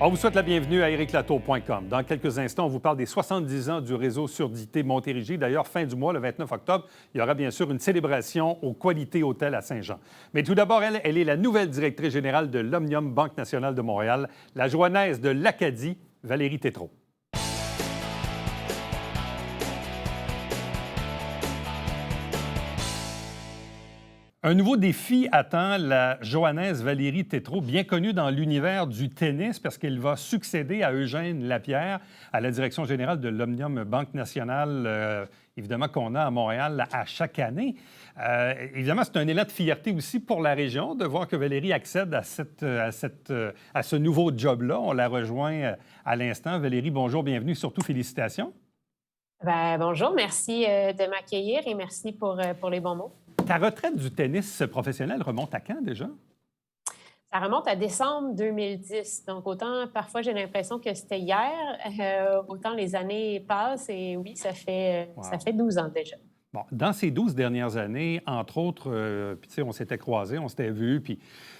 On vous souhaite la bienvenue à ericlatour.com. Dans quelques instants, on vous parle des 70 ans du réseau Surdité Montérégie. D'ailleurs, fin du mois, le 29 octobre, il y aura bien sûr une célébration au Qualité Hotel à Saint-Jean. Mais tout d'abord, elle est la nouvelle directrice générale de l'Omnium Banque nationale de Montréal, la joannaise de l'Acadie, Valérie Tétrault. Un nouveau défi attend la joannaise Valérie Tétrault, bien connue dans l'univers du tennis parce qu'elle va succéder à Eugène Lapierre à la direction générale de l'Omnium Banque nationale, évidemment qu'on a à Montréal à chaque année. Évidemment, c'est un élan de fierté aussi pour la région de voir que Valérie accède à ce nouveau job-là. On la rejoint à l'instant. Valérie, bonjour, bienvenue, surtout félicitations. Bonjour, merci de m'accueillir et merci pour les bons mots. Ta retraite du tennis professionnel remonte à quand déjà? Ça remonte à décembre 2010. Donc, autant parfois j'ai l'impression que c'était hier, autant les années passent et oui, ça fait 12 ans déjà. Bon, dans ces 12 dernières années, entre autres, puis tu sais, on s'était croisés, on s'était vus, puis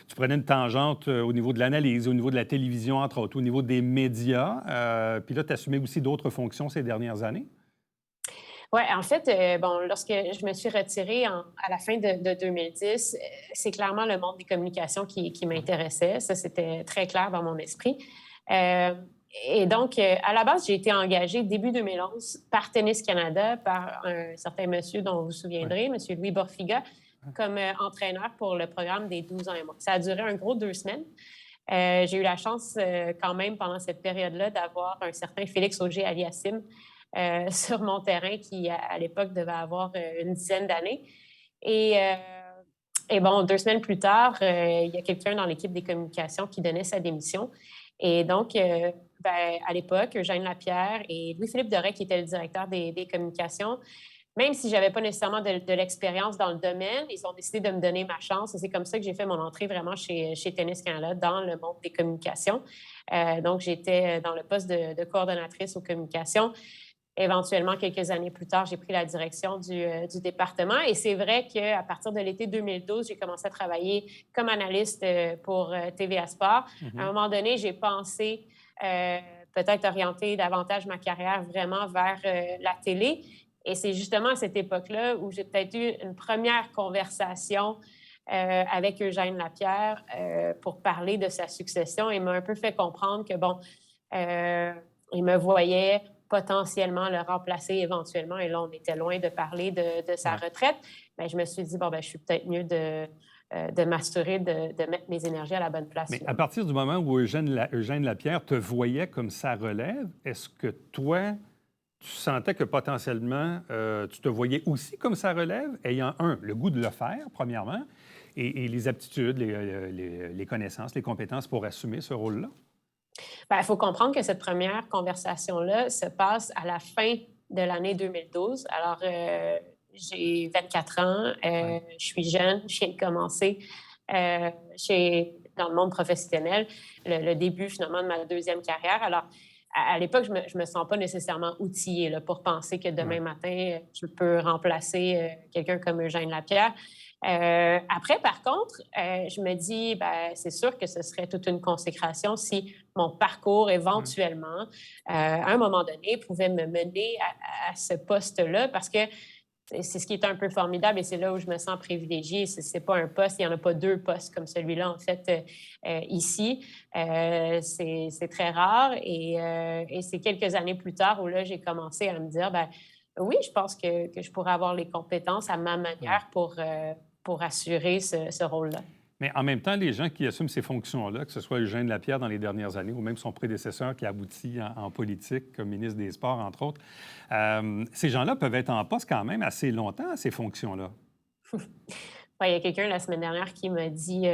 tu prenais une tangente au niveau de l'analyse, au niveau de la télévision, entre autres, au niveau des médias. Puis là, tu assumais aussi d'autres fonctions ces dernières années. Oui, en fait, lorsque je me suis retirée à la fin de 2010, c'est clairement le monde des communications qui m'intéressait. Ça, c'était très clair dans mon esprit. Et donc, à la base, j'ai été engagée début 2011 par Tennis Canada, par un certain monsieur dont vous vous souviendrez, M. Louis Borfiga, comme entraîneur pour le programme des 12 ans et moins. Ça a duré un gros 2 semaines. J'ai eu la chance quand même pendant cette période-là d'avoir un certain Félix Auger-Aliassime sur mon terrain qui, à l'époque, devait avoir une dizaine d'années. Et 2 semaines plus tard, il y a quelqu'un dans l'équipe des communications qui donnait sa démission. Et donc, à l'époque, Eugène Lapierre et Louis-Philippe Doré, qui était le directeur des communications, même si je n'avais pas nécessairement de l'expérience dans le domaine, ils ont décidé de me donner ma chance. Et c'est comme ça que j'ai fait mon entrée vraiment chez Tennis Canada dans le monde des communications. Donc, j'étais dans le poste de coordonnatrice aux communications. Éventuellement, quelques années plus tard, j'ai pris la direction du département. Et c'est vrai qu'à partir de l'été 2012, j'ai commencé à travailler comme analyste pour TVA Sport. À un moment donné, j'ai pensé peut-être orienter davantage ma carrière vraiment vers la télé. Et c'est justement à cette époque-là où j'ai peut-être eu une première conversation avec Eugène Lapierre pour parler de sa succession. Il m'a un peu fait comprendre que, il me voyait potentiellement le remplacer éventuellement. Et là, on était loin de parler de sa retraite. Mais je me suis dit, je suis peut-être mieux de m'assurer de mettre mes énergies à la bonne place. Mais à partir du moment où Eugène Lapierre te voyait comme sa relève, est-ce que toi, tu sentais que potentiellement, tu te voyais aussi comme sa relève, ayant, le goût de le faire, premièrement, et les aptitudes, les connaissances, les compétences pour assumer ce rôle-là? Il faut comprendre que cette première conversation-là se passe à la fin de l'année 2012. Alors, j'ai 24 ans, je suis jeune, je viens de commencer dans le monde professionnel, le début finalement de ma deuxième carrière. Alors, à l'époque, je me sens pas nécessairement outillée là, pour penser que demain matin, je peux remplacer quelqu'un comme Eugène Lapierre. Après, par contre, je me dis, c'est sûr que ce serait toute une consécration si mon parcours, éventuellement, à un moment donné, pouvait me mener à ce poste-là, parce que c'est ce qui est un peu formidable et c'est là où je me sens privilégiée. C'est pas un poste, il n'y en a pas 2 postes comme celui-là, en fait, ici. C'est très rare et c'est quelques années plus tard où là, j'ai commencé à me dire, oui, je pense que je pourrais avoir les compétences à ma manière pour assurer ce rôle-là. Mais en même temps, les gens qui assument ces fonctions-là, que ce soit Eugène Lapierre dans les dernières années ou même son prédécesseur qui a abouti en politique comme ministre des Sports, entre autres, ces gens-là peuvent être en poste quand même assez longtemps à ces fonctions-là. Il y a quelqu'un la semaine dernière qui m'a dit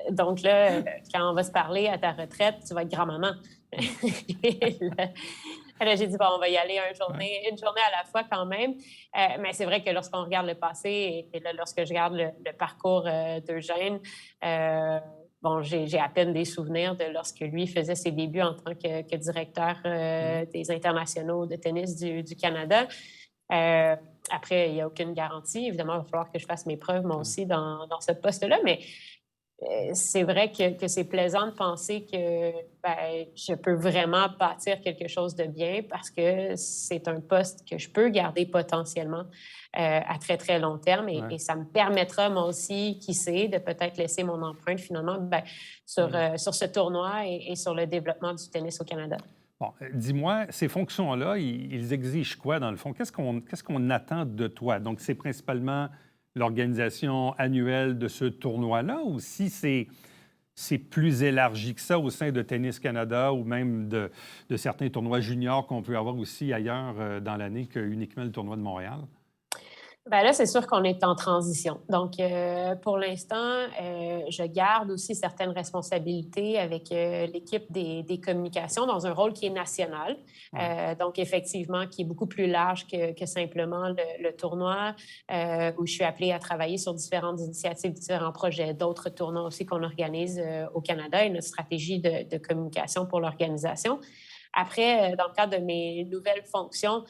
donc là, quand on va se parler à ta retraite, tu vas être grand-maman. Là, j'ai dit, on va y aller une journée à la fois quand même. Mais c'est vrai que lorsqu'on regarde le passé et là, lorsque je regarde le parcours d'Eugène, j'ai à peine des souvenirs de lorsque lui faisait ses débuts en tant que directeur des internationaux de tennis du Canada. Après, il n'y a aucune garantie. Évidemment, il va falloir que je fasse mes preuves, moi aussi, dans ce poste-là. Mais c'est vrai que c'est plaisant de penser que je peux vraiment bâtir quelque chose de bien parce que c'est un poste que je peux garder potentiellement à très, très long terme Ouais. et ça me permettra, moi aussi, qui sait, de peut-être laisser mon empreinte finalement sur ce tournoi et sur le développement du tennis au Canada. Bon, dis-moi, ces fonctions-là, ils exigent quoi dans le fond? Qu'est-ce qu'on attend de toi? Donc, c'est principalement l'organisation annuelle de ce tournoi-là ou si c'est plus élargi que ça au sein de Tennis Canada ou même de certains tournois juniors qu'on peut avoir aussi ailleurs dans l'année que uniquement le tournoi de Montréal? Ben là, c'est sûr qu'on est en transition. Donc, pour l'instant, je garde aussi certaines responsabilités avec l'équipe des communications dans un rôle qui est national. Ouais. Donc, effectivement, qui est beaucoup plus large que simplement le tournoi, où je suis appelée à travailler sur différentes initiatives, différents projets, d'autres tournois aussi qu'on organise au Canada et notre stratégie de communication pour l'organisation. Après, dans le cadre de mes nouvelles fonctions,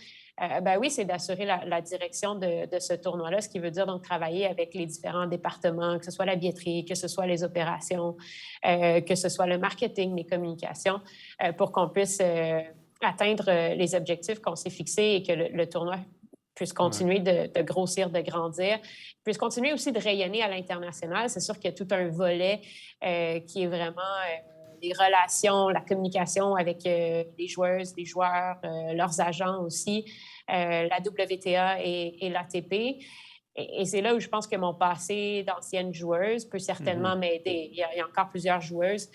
ben oui, c'est d'assurer la direction de ce tournoi-là, ce qui veut dire donc travailler avec les différents départements, que ce soit la billetterie, que ce soit les opérations, que ce soit le marketing, les communications, pour qu'on puisse atteindre les objectifs qu'on s'est fixés et que le tournoi puisse Ouais. continuer de grossir, de grandir, puisse continuer aussi de rayonner à l'international. C'est sûr qu'il y a tout un volet qui est vraiment les relations, la communication avec les joueuses, les joueurs, leurs agents aussi, la WTA et l'ATP. Et c'est là où je pense que mon passé d'ancienne joueuse peut Mhm. certainement m'aider. Il y a encore plusieurs joueuses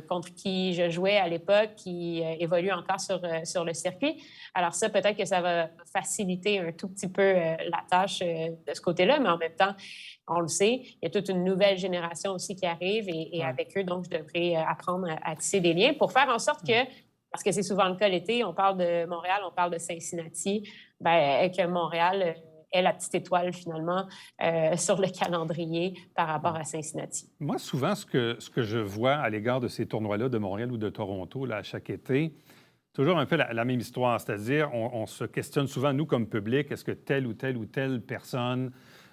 contre qui je jouais à l'époque qui évoluent encore sur le circuit. Alors ça, peut-être que ça va faciliter un tout petit peu la tâche de ce côté-là, mais en même temps, on le sait, il y a toute une nouvelle génération aussi qui arrive et Ouais. avec eux, donc, je devrais apprendre à tisser des liens pour faire en sorte que, parce que c'est souvent le cas l'été, on parle de Montréal, on parle de Cincinnati, ben, que Montréal est la petite étoile finalement sur le calendrier par rapport Ouais. à Cincinnati. Moi, souvent, ce que je vois à l'égard de ces tournois-là de Montréal ou de Toronto, là, à chaque été, toujours un peu la même histoire, c'est-à-dire on se questionne souvent, nous, comme public, est-ce que telle ou telle ou telle personne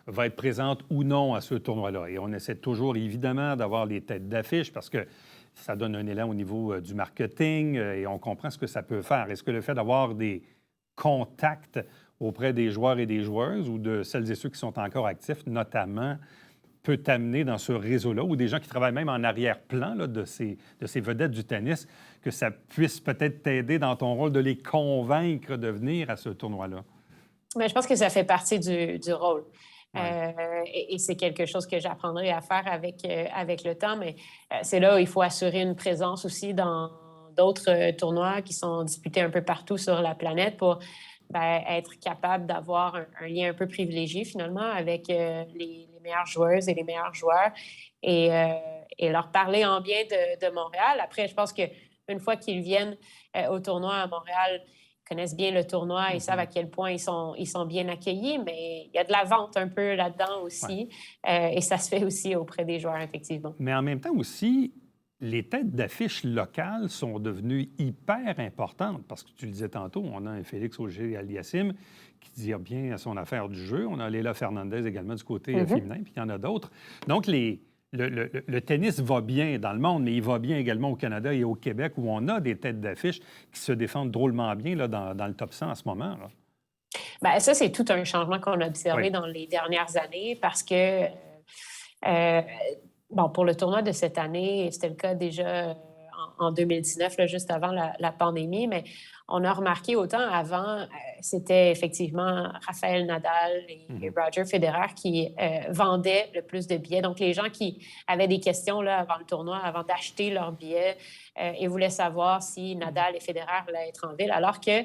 va être présente ou non à ce tournoi-là? Et on essaie toujours, évidemment, d'avoir les têtes d'affiche parce que ça donne un élan au niveau du marketing et on comprend ce que ça peut faire. Est-ce que le fait d'avoir des contacts auprès des joueurs et des joueuses ou de celles et ceux qui sont encore actifs, notamment, peut t'amener dans ce réseau-là, ou des gens qui travaillent même en arrière-plan là, de ces vedettes du tennis, que ça puisse peut-être t'aider dans ton rôle de les convaincre de venir à ce tournoi-là? Mais je pense que ça fait partie du rôle. Oui. Et c'est quelque chose que j'apprendrai à faire avec le temps, mais c'est là où il faut assurer une présence aussi dans d'autres tournois qui sont disputés un peu partout sur la planète pour être capable d'avoir un lien un peu privilégié finalement avec les meilleures joueuses et les meilleurs joueurs et, euh, et leur parler en bien de Montréal. Après, je pense qu'une fois qu'ils viennent au tournoi à Montréal, connaissent bien le tournoi et savent à Mhm. quel point ils sont bien accueillis, mais il y a de la vente un peu là-dedans Ouais. aussi. Et ça se fait aussi auprès des joueurs, effectivement. Mais en même temps aussi, les têtes d'affiche locales sont devenues hyper importantes parce que tu le disais tantôt, on a un Félix Auger-Aliassime qui tire bien à son affaire du jeu. On a Leila Fernandez également du côté Mhm. féminin, puis il y en a d'autres. Donc, le tennis va bien dans le monde, mais il va bien également au Canada et au Québec où on a des têtes d'affiche qui se défendent drôlement bien là, dans le top 100 en ce moment. Là. Ça, c'est tout un changement qu'on a Oui. observé dans les dernières années parce que, euh, bon, pour le tournoi de cette année, c'était le cas déjà en 2019, là, juste avant la pandémie, mais on a remarqué autant avant, c'était effectivement Rafael Nadal et Mhm. Roger Federer qui vendaient le plus de billets. Donc, les gens qui avaient des questions là, avant le tournoi, avant d'acheter leurs billets, et voulaient savoir si Nadal et Federer allaient être en ville, alors que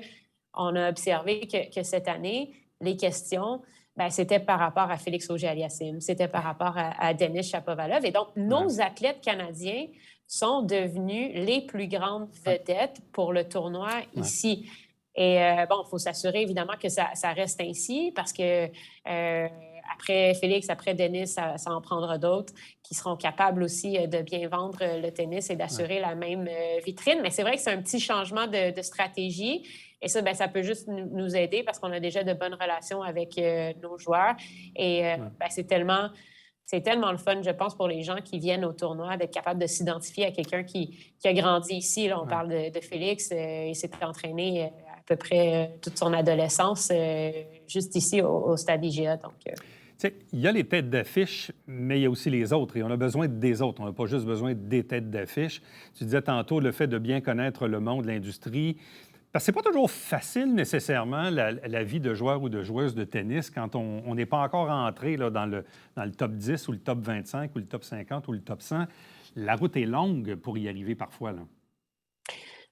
on a observé que cette année, les questions, c'était par rapport à Félix Auger-Aliassime, c'était par rapport à Denis Shapovalov. Et donc, Ouais. nos athlètes canadiens sont devenus les plus grandes Ouais. vedettes pour le tournoi Ouais. ici. Et bon, il faut s'assurer évidemment que ça reste ainsi parce que après Félix, après Denis, ça en prendra d'autres qui seront capables aussi de bien vendre le tennis et Ouais. d'assurer la même vitrine. Mais c'est vrai que c'est un petit changement de stratégie. Et ça, ça peut juste nous aider parce qu'on a déjà de bonnes relations avec nos joueurs. Et Ouais. c'est tellement c'est tellement le fun, je pense, pour les gens qui viennent au tournoi, d'être capable de s'identifier à quelqu'un qui a grandi ici. Là, on parle de Félix. Il s'est entraîné à peu près toute son adolescence juste ici au stade IGA. Donc, tu sais, il y a les têtes d'affiche, mais il y a aussi les autres. Et on a besoin des autres. On n'a pas juste besoin des têtes d'affiche. Tu disais tantôt le fait de bien connaître le monde, l'industrie. Parce que c'est pas toujours facile, nécessairement, la vie de joueur ou de joueuse de tennis quand on n'est pas encore entré là, dans le top 10 ou le top 25 ou le top 50 ou le top 100. La route est longue pour y arriver parfois, là.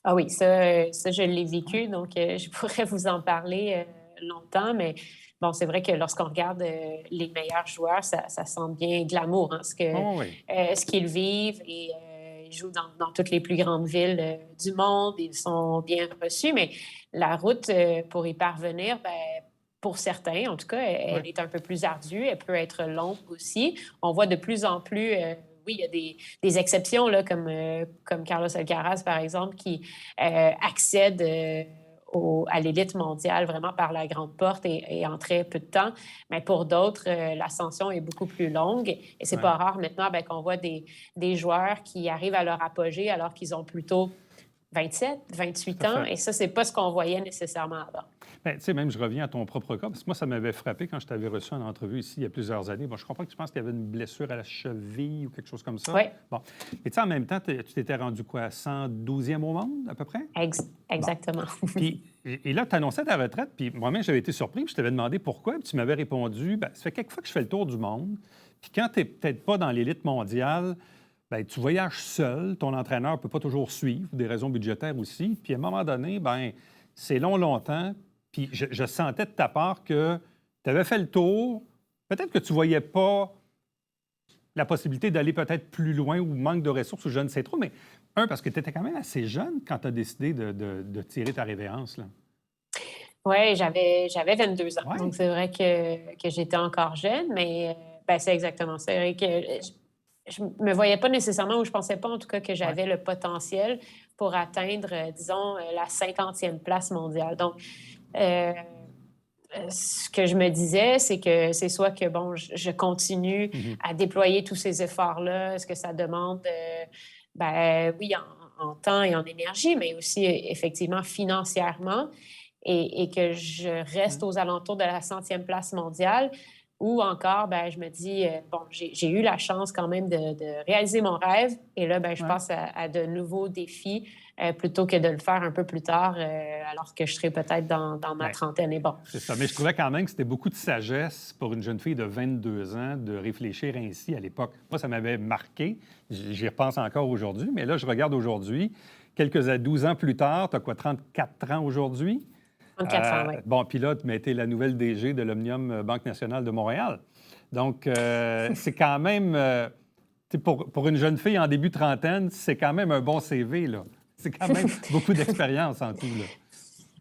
Ah oui, ça je l'ai vécu, donc je pourrais vous en parler longtemps, mais bon, c'est vrai que lorsqu'on regarde les meilleurs joueurs, ça sent bien glamour, hein, ce qu'ils vivent et ils jouent dans toutes les plus grandes villes du monde, ils sont bien reçus, mais la route pour y parvenir, ben, pour certains, en tout cas, elle est un peu plus ardue, elle peut être longue aussi. On voit de plus en plus... oui, il y a des exceptions, là, comme Carlos Alcaraz, par exemple, qui accède à l'élite mondiale vraiment par la grande porte et en très peu de temps. Mais pour d'autres, l'ascension est beaucoup plus longue. Et c'est pas rare maintenant qu'on voit des joueurs qui arrivent à leur apogée alors qu'ils ont plutôt 27, 28 ans. Et ça, c'est pas ce qu'on voyait nécessairement avant. Bien, tu sais, même je reviens à ton propre cas, parce que moi, ça m'avait frappé quand je t'avais reçu en entrevue ici il y a plusieurs années. Bon, je comprends que tu penses qu'il y avait une blessure à la cheville ou quelque chose comme ça. Oui. Bon. Et tu sais, en même temps, tu t'étais rendu quoi, 112e au monde, à peu près? Exactement. Bon. Puis, et là, tu annonçais ta retraite, puis moi-même, j'avais été surpris, puis je t'avais demandé pourquoi, puis tu m'avais répondu, bien, ça fait quelques fois que je fais le tour du monde, puis quand tu n'es peut-être pas dans l'élite mondiale, bien, tu voyages seul, ton entraîneur ne peut pas toujours suivre, des raisons budgétaires aussi, puis à un moment donné, bien, c'est longtemps. Puis je sentais de ta part que tu avais fait le tour. Peut-être que tu ne voyais pas la possibilité d'aller peut-être plus loin ou manque de ressources ou je ne sais trop, mais parce que tu étais quand même assez jeune quand tu as décidé de tirer ta révérence, là. Oui, j'avais 22 ans. Ouais. Donc, c'est vrai que j'étais encore jeune, mais c'est exactement ça. C'est vrai que je ne me voyais pas nécessairement, ou je ne pensais pas en tout cas que j'avais le potentiel pour atteindre, disons, la 50e place mondiale. Donc, ce que je me disais, c'est que c'est soit que, bon, je continue à déployer tous ces efforts-là, ce que ça demande, oui, en temps et en énergie, mais aussi, effectivement, financièrement, et que je reste aux alentours de la 100e place mondiale, ou encore, je me dis, j'ai eu la chance quand même de réaliser mon rêve, et là, je passe à de nouveaux défis plutôt que de le faire un peu plus tard, alors que je serai peut-être dans ma trentaine. Et bon. C'est ça, mais je trouvais quand même que c'était beaucoup de sagesse pour une jeune fille de 22 ans de réfléchir ainsi à l'époque. Moi, ça m'avait marqué, j'y repense encore aujourd'hui, mais là, je regarde aujourd'hui, 12 ans plus tard, tu as quoi, 34 ans aujourd'hui? 34 ans, oui. Bon, puis là, tu m'as la nouvelle DG de l'Omnium Banque nationale de Montréal. Donc, c'est quand même... pour une jeune fille en début de trentaine, c'est quand même un bon CV, là. C'est quand même beaucoup d'expérience en tout, là.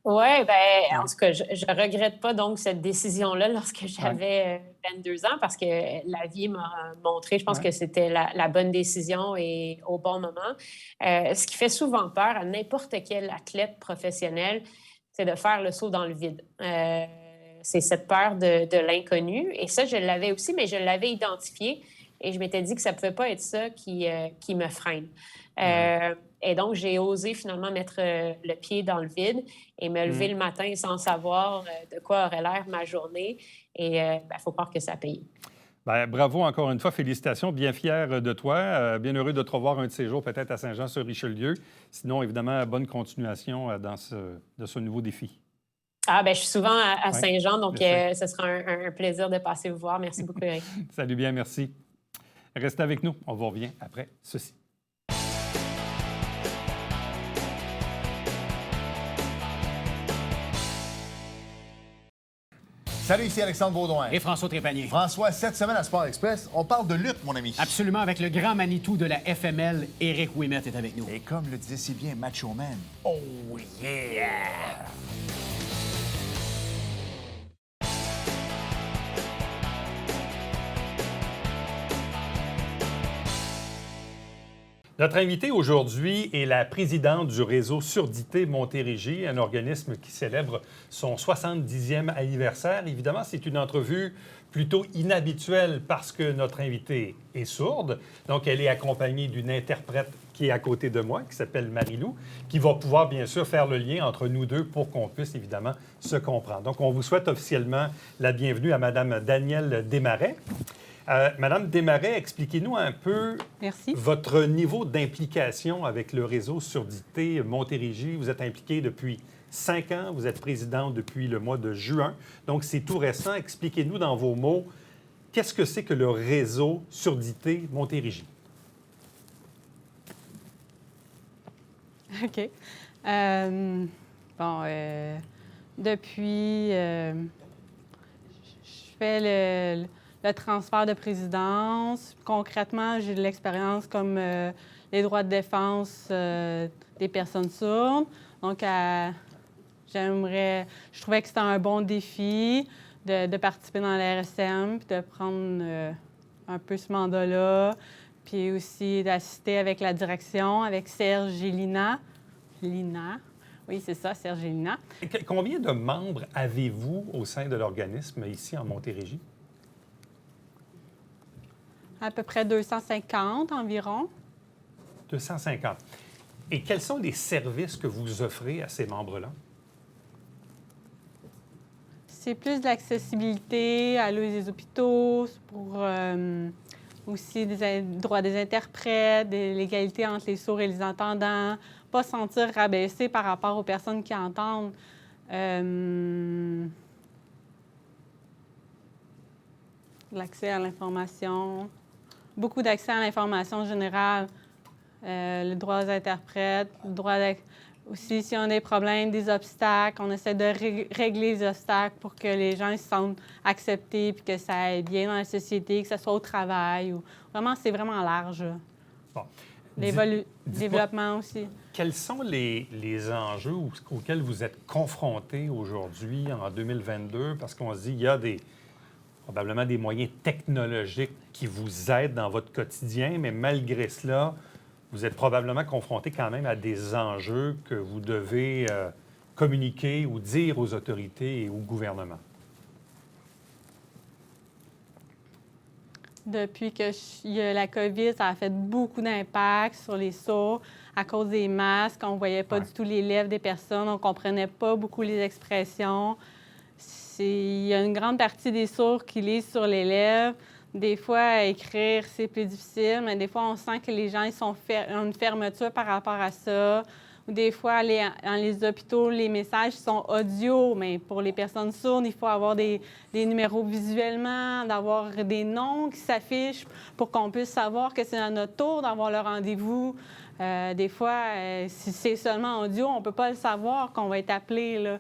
Oui, en tout cas, je ne regrette pas donc cette décision-là lorsque j'avais 22 ans parce que la vie m'a montré, je pense que c'était la bonne décision et au bon moment. Ce qui fait souvent peur à n'importe quel athlète professionnel, c'est de faire le saut dans le vide. C'est cette peur de l'inconnu. Et ça, je l'avais aussi, mais je l'avais identifié et je m'étais dit que ça ne pouvait pas être ça qui me freine. Et donc, j'ai osé finalement mettre le pied dans le vide et me lever le matin sans savoir de quoi aurait l'air ma journée. Et il faut croire que ça a payé. Bien, bravo encore une fois, félicitations, bien fier de toi, bien heureux de te revoir un de ces jours peut-être à Saint-Jean-sur-Richelieu. Sinon, évidemment, bonne continuation de ce nouveau défi. Je suis souvent à Saint-Jean, donc ce sera un plaisir de passer vous voir. Merci beaucoup, Eric. Salut bien, merci. Restez avec nous, on vous revient après ceci. Salut, ici Alexandre Baudouin. Et François Trépanier. François, cette semaine à Sport Express, on parle de lutte, mon ami. Absolument, avec le grand Manitou de la FML, Éric Ouimet est avec nous. Et comme le disait si bien Macho Man, oh yeah! Notre invitée aujourd'hui est la présidente du réseau Surdité Montérégie, un organisme qui célèbre son 70e anniversaire. Évidemment, c'est une entrevue plutôt inhabituelle parce que notre invitée est sourde. Donc, elle est accompagnée d'une interprète qui est à côté de moi, qui s'appelle Marie-Lou, qui va pouvoir, bien sûr, faire le lien entre nous deux pour qu'on puisse, évidemment, se comprendre. Donc, on vous souhaite officiellement la bienvenue à Mme Danielle Desmarais. Madame Desmarais, expliquez-nous un peu votre niveau d'implication avec le réseau Surdité Montérégie. Vous êtes impliquée depuis 5 ans, vous êtes présidente depuis le mois de juin, donc c'est tout récent. Expliquez-nous dans vos mots, qu'est-ce que c'est que le réseau Surdité Montérégie? OK. Depuis, je fais le transfert de présidence. Concrètement, j'ai de l'expérience comme les droits de défense des personnes sourdes. Donc, je trouvais que c'était un bon défi de participer dans la RSM, puis de prendre un peu ce mandat-là, puis aussi d'assister avec la direction, avec Serge et Lina. Oui, c'est ça, Serge et Lina. Combien de membres avez-vous au sein de l'organisme ici en Montérégie? À peu près 250 environ. 250. Et quels sont les services que vous offrez à ces membres-là? C'est plus de l'accessibilité à l'eau des hôpitaux, pour aussi des droits des interprètes, de l'égalité entre les sourds et les entendants, pas se sentir rabaissé par rapport aux personnes qui entendent. L'accès à l'information, beaucoup d'accès à l'information générale, le droit aux interprètes, le droit aussi, si on a des problèmes, des obstacles, on essaie de régler les obstacles pour que les gens se sentent acceptés puis que ça aille bien dans la société, que ce soit au travail. Vraiment, c'est vraiment large. Bon. Développement aussi. Quels sont les enjeux auxquels vous êtes confrontés aujourd'hui, en 2022? Parce qu'on se dit, il y a probablement des moyens technologiques qui vous aident dans votre quotidien, mais malgré cela, vous êtes probablement confronté quand même à des enjeux que vous devez communiquer ou dire aux autorités et au gouvernement. Depuis qu'il y a la COVID, ça a fait beaucoup d'impact sur les sourds à cause des masques. On ne voyait pas du tout les lèvres des personnes, on ne comprenait pas beaucoup les expressions. Il y a une grande partie des sourds qui lisent sur les lèvres. Des fois, écrire, c'est plus difficile, mais des fois, on sent que les gens ont une fermeture par rapport à ça. Ou des fois, dans les hôpitaux, les messages sont audio, mais pour les personnes sourdes, il faut avoir des numéros visuellement, d'avoir des noms qui s'affichent pour qu'on puisse savoir que c'est à notre tour d'avoir le rendez-vous. Des fois, si c'est seulement audio, on ne peut pas le savoir qu'on va être appelé, là.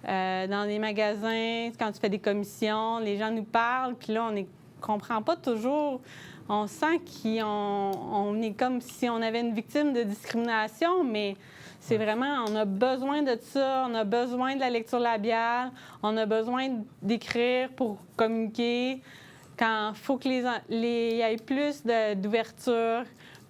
Dans les magasins, quand tu fais des commissions, les gens nous parlent, puis là, on ne comprend pas toujours. On sent qu'on est comme si on avait une victime de discrimination, mais c'est vraiment, on a besoin de ça, on a besoin de la lecture labiale, on a besoin d'écrire pour communiquer. Quand il faut qu'il y ait plus d'ouverture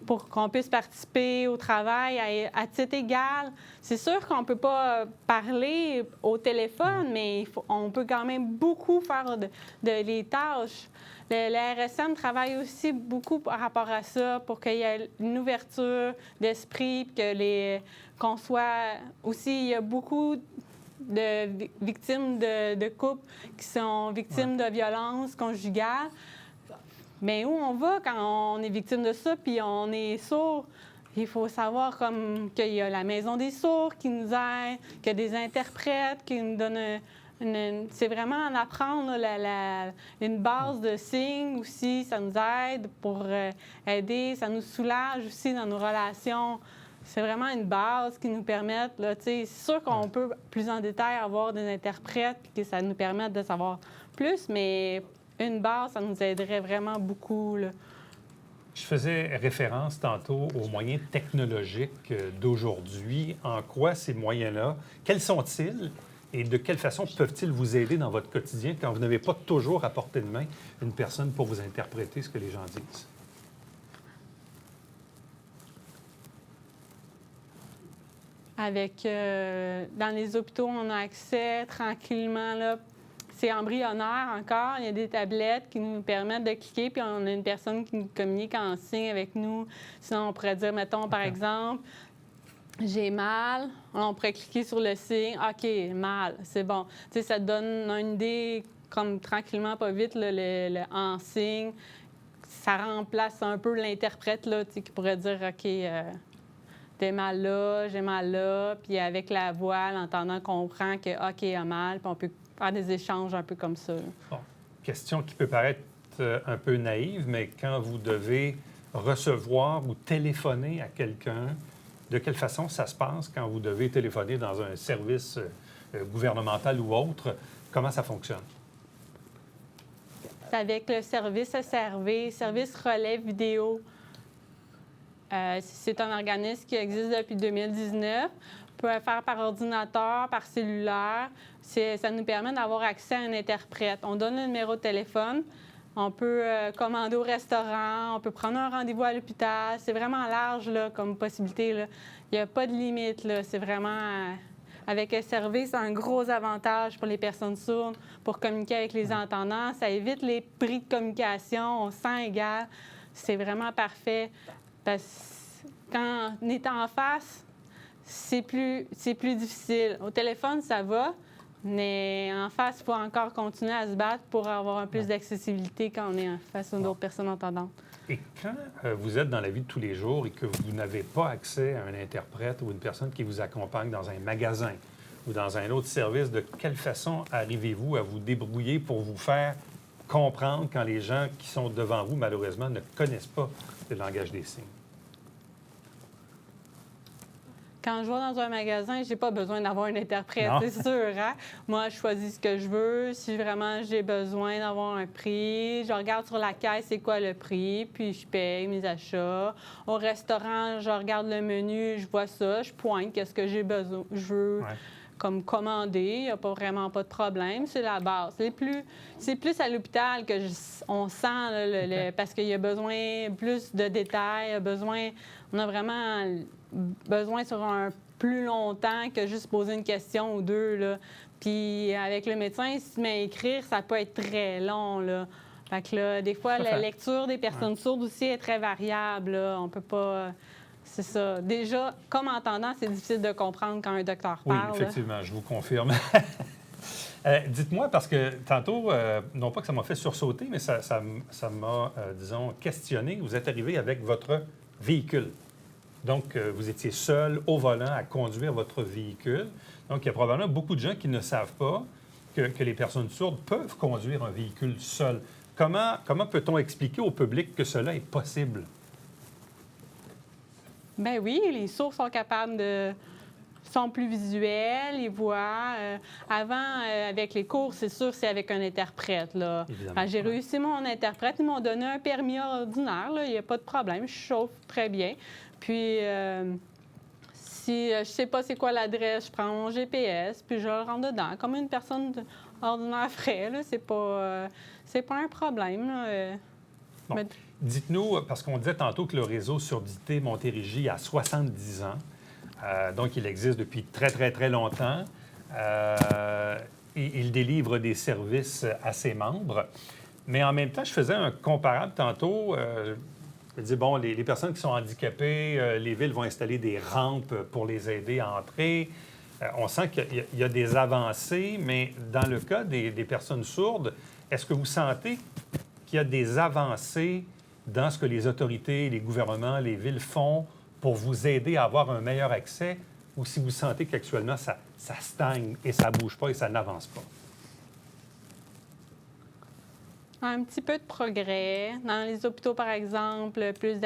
pour qu'on puisse participer au travail à titre égal. C'est sûr qu'on ne peut pas parler au téléphone, mais on peut quand même beaucoup faire les tâches. Le RSM travaille aussi beaucoup par rapport à ça pour qu'il y ait une ouverture d'esprit, qu'on soit aussi, il y a beaucoup de victimes de couples qui sont victimes de violences conjugales. Mais où on va quand on est victime de ça, puis on est sourd? Il faut savoir qu'il y a la Maison des sourds qui nous aide, qu'il y a des interprètes qui nous donnent c'est vraiment en apprendre une base de signes aussi. Ça nous aide pour aider, ça nous soulage aussi dans nos relations. C'est vraiment une base qui nous permet, c'est sûr qu'on peut plus en détail avoir des interprètes puis que ça nous permette de savoir plus, mais une base, ça nous aiderait vraiment beaucoup, là. Je faisais référence tantôt aux moyens technologiques d'aujourd'hui. En quoi ces moyens-là, quels sont-ils et de quelle façon peuvent-ils vous aider dans votre quotidien quand vous n'avez pas toujours à portée de main une personne pour vous interpréter ce que les gens disent? Dans les hôpitaux, on a accès tranquillement, là. C'est embryonnaire encore. Il y a des tablettes qui nous permettent de cliquer, puis on a une personne qui nous communique en signe avec nous. Sinon, on pourrait dire, mettons, par exemple, j'ai mal. On pourrait cliquer sur le signe. OK, mal, c'est bon. Tu sais, ça te donne une idée, comme tranquillement, pas vite, là, le en signe. Ça remplace un peu l'interprète, là, tu sais, qui pourrait dire, OK, t'es mal là, j'ai mal là. Puis avec la voix, l'entendant comprend que, OK, il a mal, puis on peut faire des échanges un peu comme ça. Bon, question qui peut paraître un peu naïve, mais quand vous devez recevoir ou téléphoner à quelqu'un, de quelle façon ça se passe quand vous devez téléphoner dans un service gouvernemental ou autre? Comment ça fonctionne? C'est avec le service SRV, Service Relais Vidéo. C'est un organisme qui existe depuis 2019. On peut le faire par ordinateur, par cellulaire. Ça nous permet d'avoir accès à un interprète. On donne le numéro de téléphone. On peut commander au restaurant. On peut prendre un rendez-vous à l'hôpital. C'est vraiment large là, comme possibilité, là. Il n'y a pas de limite, là. C'est vraiment... avec SRV, c'est un gros avantage pour les personnes sourdes pour communiquer avec les entendants. Ça évite les prix de communication. On se sent égal. C'est vraiment parfait. Parce que quand on est en face, c'est plus difficile. Au téléphone, ça va, mais en face, il faut encore continuer à se battre pour avoir un plus d'accessibilité quand on est en face à d'autres personnes entendantes. Et quand vous êtes dans la vie de tous les jours et que vous n'avez pas accès à un interprète ou une personne qui vous accompagne dans un magasin ou dans un autre service, de quelle façon arrivez-vous à vous débrouiller pour vous faire comprendre quand les gens qui sont devant vous, malheureusement, ne connaissent pas le langage des signes? Quand je vais dans un magasin, j'ai pas besoin d'avoir un interprète, Non. c'est sûr. Hein? Moi, je choisis ce que je veux. Si vraiment j'ai besoin d'avoir un prix, je regarde sur la caisse c'est quoi le prix, puis je paye mes achats. Au restaurant, je regarde le menu, je vois ça, je pointe qu'est-ce que j'ai besoin, je veux. Ouais. Comme commander, il n'y a vraiment pas de problème. C'est la base. C'est plus à l'hôpital que on sent, là, parce qu'il y a besoin plus de détails, on a vraiment besoin sur un plus longtemps que juste poser une question ou deux, là. Puis avec le médecin, s'il se met à écrire, ça peut être très long, là. Fait que là, des fois, la lecture des personnes sourdes aussi est très variable, là. On peut pas... C'est ça. Déjà, comme entendant, c'est difficile de comprendre quand un docteur parle. Oui, effectivement, je vous confirme. Dites-moi, parce que tantôt, non pas que ça m'a fait sursauter, mais ça m'a, disons, questionné. Vous êtes arrivé avec votre véhicule. Donc, vous étiez seul au volant à conduire votre véhicule. Donc, il y a probablement beaucoup de gens qui ne savent pas que les personnes sourdes peuvent conduire un véhicule seul. Comment peut-on expliquer au public que cela est possible? Ben oui, les sourds sont capables sont plus visuels, ils voient. Avant, avec les cours, c'est sûr, c'est avec un interprète, là. J'ai réussi mon interprète, ils m'ont donné un permis ordinaire, là, il n'y a pas de problème, je chauffe très bien. Puis, si je sais pas c'est quoi l'adresse, je prends mon GPS, puis je le rentre dedans, comme une personne ordinaire ferait, là. C'est pas un problème, là. Bon. Mais... Dites-nous, parce qu'on disait tantôt que le réseau Surdité Montérégie a 70 ans. Donc, il existe depuis très, très, très longtemps. Et il délivre des services à ses membres. Mais en même temps, je faisais un comparable tantôt. Je disais, bon, les personnes qui sont handicapées, les villes vont installer des rampes pour les aider à entrer. On sent qu'il y a des avancées, mais dans le cas des personnes sourdes, est-ce que vous sentez qu'il y a des avancées dans ce que les autorités, les gouvernements, les villes font pour vous aider à avoir un meilleur accès, ou si vous sentez qu'actuellement, ça stagne et ça ne bouge pas et ça n'avance pas? Un petit peu de progrès. Dans les hôpitaux, par exemple, plus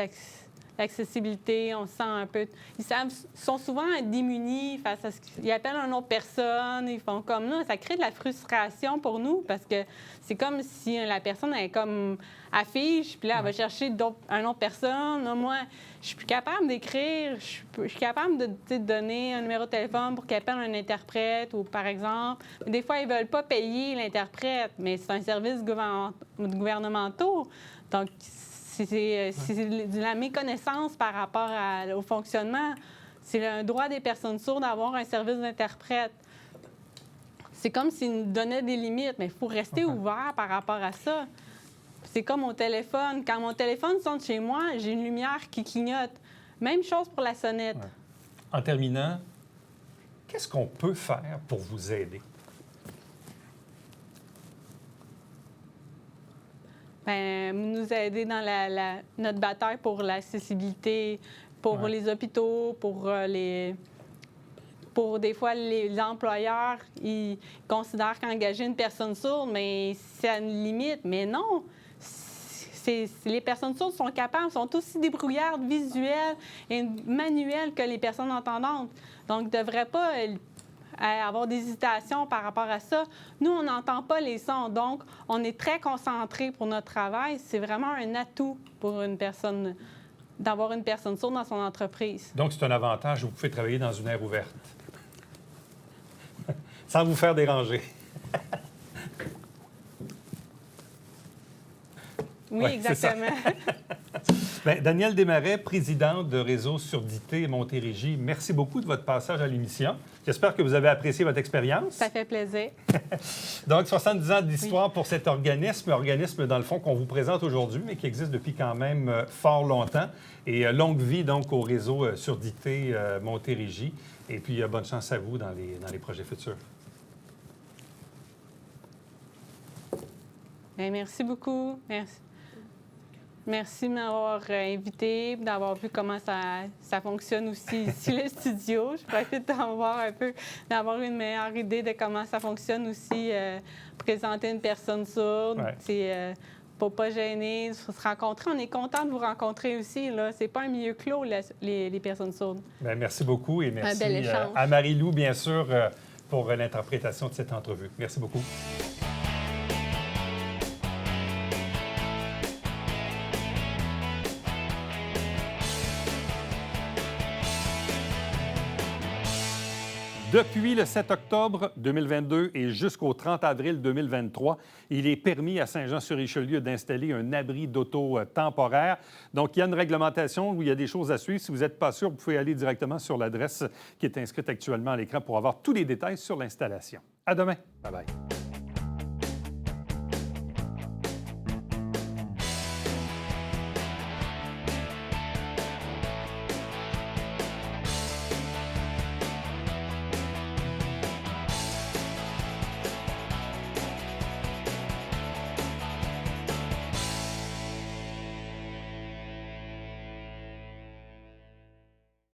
d'accessibilité, on sent un peu... Ils sont souvent démunis face à ce qu'ils appellent une autre personne, ils font comme là. Ça crée de la frustration pour nous parce que c'est comme si la personne est comme affiche, puis là, elle va chercher une autre personne. Là, moi, je suis plus capable d'écrire, je suis capable de donner un numéro de téléphone pour qu'il appelle un interprète ou, par exemple, des fois, ils ne veulent pas payer l'interprète, mais c'est un service gouvernemental. Donc, c'est de la méconnaissance par rapport au fonctionnement. C'est un droit des personnes sourdes d'avoir un service d'interprète. C'est comme s'ils nous donnaient des limites, mais il faut rester ouvert par rapport à ça. C'est comme mon téléphone. Quand mon téléphone sonne chez moi, j'ai une lumière qui clignote. Même chose pour la sonnette. Ouais. En terminant, qu'est-ce qu'on peut faire pour vous aider? Bien, nous aider dans notre bataille pour l'accessibilité, pour les hôpitaux, pour des fois, les employeurs, ils considèrent qu'engager une personne sourde, mais c'est à une limite. Mais non! Les personnes sourdes sont capables, sont aussi débrouillardes, visuelles et manuelles que les personnes entendantes. Donc, ils ne devraient pas avoir d'hésitation par rapport à ça. Nous, on n'entend pas les sons, donc on est très concentré pour notre travail. C'est vraiment un atout pour une personne d'avoir une personne sourde dans son entreprise. Donc, c'est un avantage, vous pouvez travailler dans une aire ouverte. Sans vous faire déranger. Oui, ouais, exactement. Bien, Danielle Desmarais, présidente de Réseau Surdité Montérégie, merci beaucoup de votre passage à l'émission. J'espère que vous avez apprécié votre expérience. Ça fait plaisir. Donc, 70 ans d'histoire pour cet organisme, dans le fond, qu'on vous présente aujourd'hui, mais qui existe depuis quand même fort longtemps. Et longue vie, donc, au Réseau Surdité Montérégie. Et puis, bonne chance à vous dans les projets futurs. Bien, merci beaucoup. Merci. Merci de m'avoir invité, d'avoir vu comment ça fonctionne aussi ici, le studio. Je profite d'avoir une meilleure idée de comment ça fonctionne aussi, présenter une personne sourde. Ouais. C'est pour pas gêner, se rencontrer. On est content de vous rencontrer aussi. Là. C'est pas un milieu clos, les personnes sourdes. Bien, merci beaucoup et merci Un bel échange. à Marie-Lou, bien sûr, pour l'interprétation de cette entrevue. Merci beaucoup. Depuis le 7 octobre 2022 et jusqu'au 30 avril 2023, il est permis à Saint-Jean-sur-Richelieu d'installer un abri d'auto temporaire. Donc, il y a une réglementation où il y a des choses à suivre. Si vous n'êtes pas sûr, vous pouvez aller directement sur l'adresse qui est inscrite actuellement à l'écran pour avoir tous les détails sur l'installation. À demain. Bye-bye.